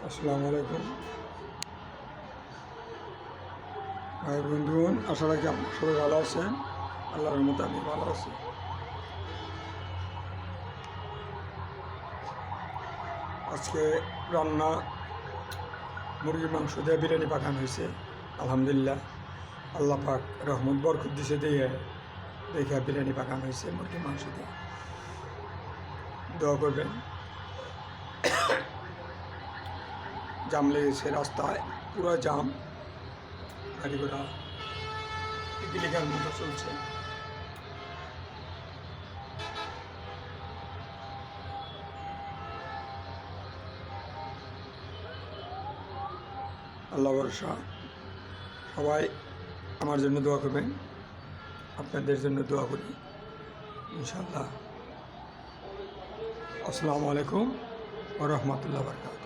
আসসালামু আলাইকুম ভাই বন্ধুগণ, আশা রাখি আপনার সবাই ভালো আছেন। আল্লাহর রহমতে আমি ভালো আছি। আজকে রান্না মুরগির মাংস দিয়ে বিরিয়ানি পাকানো হয়েছে। আলহামদুলিল্লাহ, আল্লাহ পাক রহমত বরকত দিছে দিয়ে দেখে বিরিয়ানি পাকানো হয়েছে মুরগির মাংস দিয়ে। দোয়া করবেন। জাম লেগেছে রাস্তায়, পুরো জাম, গাড়ি ঘোড়া পিপিলিকার মতো চলছে। আল্লাহ ভরসা, সবাই আমার জন্য দোয়া করবেন, আপনাদের জন্য দোয়া করি ইনশাআল্লাহ। আসসালামু আলাইকুম ওয়া রাহমাতুল্লাহি ওয়া বারাকাতুহু।